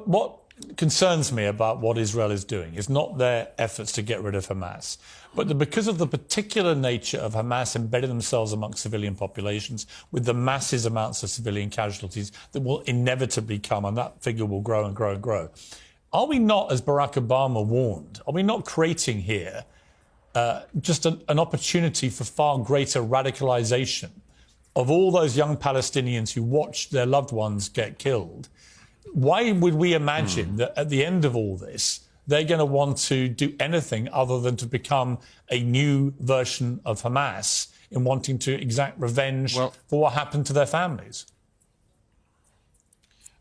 what concerns me about what Israel is doing is not their efforts to get rid of Hamas, but because of the particular nature of Hamas embedding themselves amongst civilian populations with the massive amounts of civilian casualties that will inevitably come, and that figure will grow and grow and grow. Are we not, as Barack Obama warned, are we not creating here just an opportunity for far greater radicalization of all those young Palestinians who watched their loved ones get killed? Why would we imagine that at the end of all this, they're going to want to do anything other than to become a new version of Hamas in wanting to exact revenge for what happened to their families?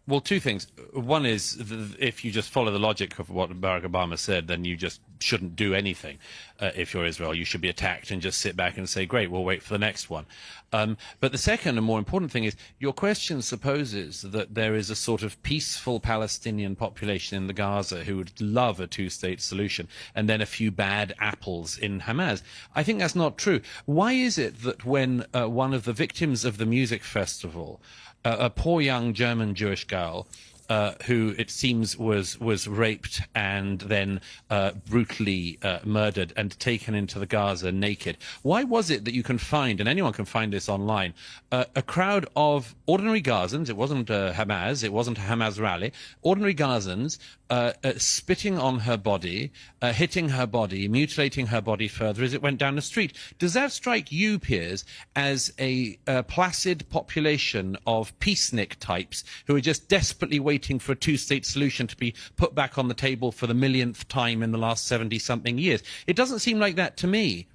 Well, two things. One is, if you just follow the logic of what Barack Obama said, then you just shouldn't do anything. If you're Israel, you should be attacked and just sit back and say, great, we'll wait for the next one. But the second and more important thing is, your question supposes that there is a sort of peaceful Palestinian population in the Gaza who would love a two-state solution, and then a few bad apples in Hamas. I think that's not true. Why is it that when one of the victims of the music festival, a poor young German Jewish girl, who it seems was raped and then brutally murdered and taken into the Gaza naked. Why was it that you can find, and anyone can find this online, a crowd of ordinary Gazans? It wasn't Hamas, it wasn't a Hamas rally. Ordinary Gazans spitting on her body, hitting her body, mutilating her body further as it went down the street. Does that strike you, Piers, as a placid population of peacenik types who are just desperately waiting for a two-state solution to be put back on the table for the millionth time in the last 70-something years? It doesn't seem like that to me.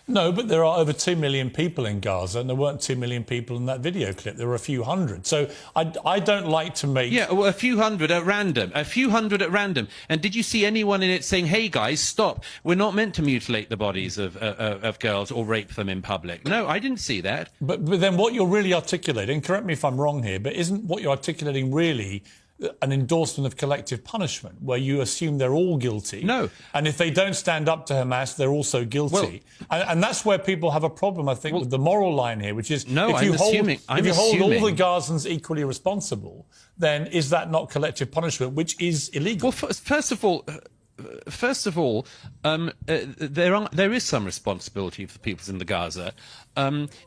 No, but there are over 2 million people in Gaza, and there weren't 2 million people in that video clip. There were a few hundred. So I don't like to make... Yeah, well, a few hundred at random. A few hundred at random. And did you see anyone in it saying, hey, guys, stop. We're not meant to mutilate the bodies of girls or rape them in public? No, I didn't see that. But then what you're really articulating, correct me if I'm wrong here, but isn't what you're articulating really an endorsement of collective punishment, where you assume they're all guilty? No. And if they don't stand up to Hamas, they're also guilty. Well, and that's where people have a problem, I think, with the moral line here, which is if you hold all the Gazans equally responsible, then is that not collective punishment, which is illegal? Well, first of all, there is some responsibility for the peoples in the Gaza.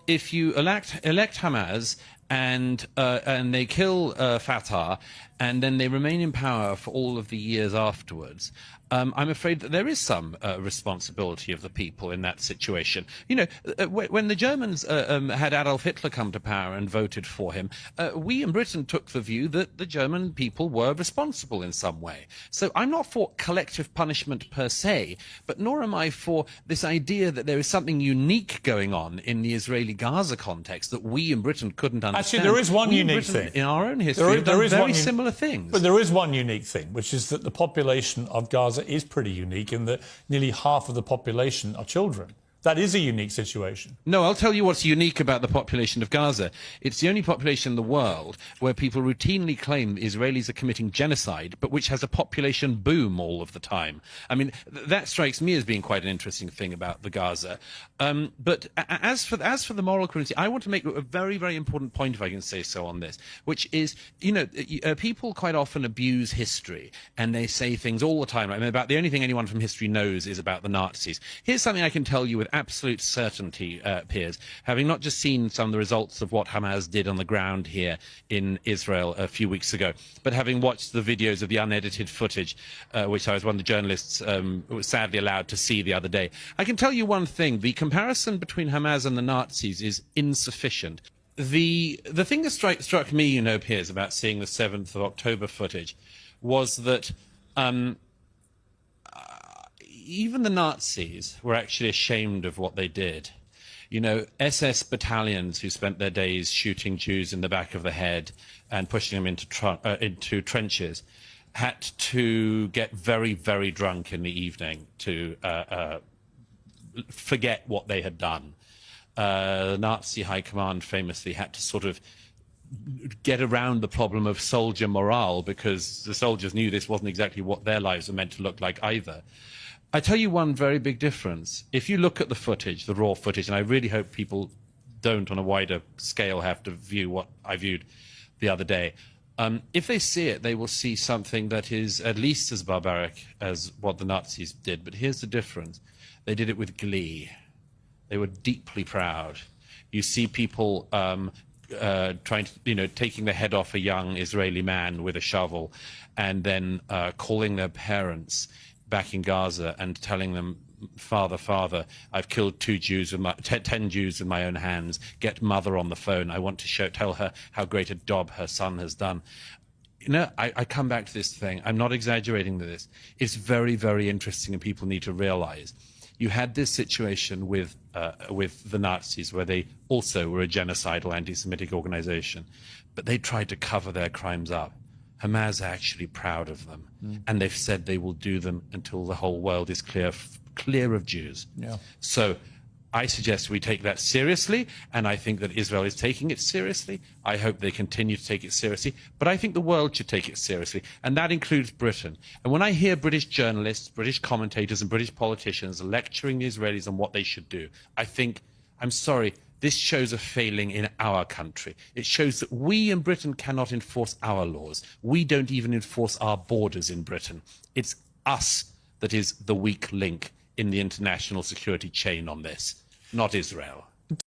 If you elect Hamas and they kill Fatah, and then they remain in power for all of the years afterwards, I'm afraid that there is some responsibility of the people in that situation. You know, when the Germans had Adolf Hitler come to power and voted for him, we in Britain took the view that the German people were responsible in some way. So I'm not for collective punishment per se, but nor am I for this idea that there is something unique going on in the Israeli-Gaza context that we in Britain couldn't understand. Actually, there is one unique thing. In our own history, we've done very similar things. But there is one unique thing, which is that the population of Gaza is pretty unique in that nearly half of the population are children. That is a unique situation. No, I'll tell you what's unique about the population of Gaza. It's the only population in the world where people routinely claim Israelis are committing genocide, but which has a population boom all of the time. I mean, that strikes me as being quite an interesting thing about the Gaza. But as for the moral cruelty, I want to make a very, very important point, if I can say so, on this, which is, you know, people quite often abuse history, and they say things all the time. I mean, about the only thing anyone from history knows is about the Nazis. Here's something I can tell you with absolute certainty, Piers, having not just seen some of the results of what Hamas did on the ground here in Israel a few weeks ago, but having watched the videos of the unedited footage, which I was one of the journalists who was sadly allowed to see the other day. I can tell you one thing: the comparison between Hamas and the Nazis is insufficient. The thing that struck me, you know, Piers, about seeing the 7th of October footage was that even the Nazis were actually ashamed of what they did. You know, SS battalions who spent their days shooting Jews in the back of the head and pushing them into trenches had to get very, very drunk in the evening to forget what they had done. The Nazi high command famously had to sort of get around the problem of soldier morale, because the soldiers knew this wasn't exactly what their lives were meant to look like either. I tell you one very big difference. If you look at the footage, the raw footage, and I really hope people don't on a wider scale have to view what I viewed the other day, If they see it, they will see something that is at least as barbaric as what the Nazis did. But here's the difference. They did it with glee. They were deeply proud. You see people trying to, taking the head off a young Israeli man with a shovel and then calling their parents back in Gaza and telling them, Father, Father, I've killed 10 Jews with my own hands. Get mother on the phone. I want to tell her how great a job her son has done. I come back to this thing. I'm not exaggerating this. It's very, very interesting, and people need to realize. You had this situation with the Nazis, where they also were a genocidal anti-Semitic organization, but they tried to cover their crimes up. Hamas are actually proud of them, and they've said they will do them until the whole world is clear of Jews. Yeah. So I suggest we take that seriously, and I think that Israel is taking it seriously. I hope they continue to take it seriously, but I think the world should take it seriously, and that includes Britain. And when I hear British journalists, British commentators, and British politicians lecturing the Israelis on what they should do, I think, I'm sorry, this shows a failing in our country. It shows that we in Britain cannot enforce our laws. We don't even enforce our borders in Britain. It's us that is the weak link in the international security chain on this, not Israel.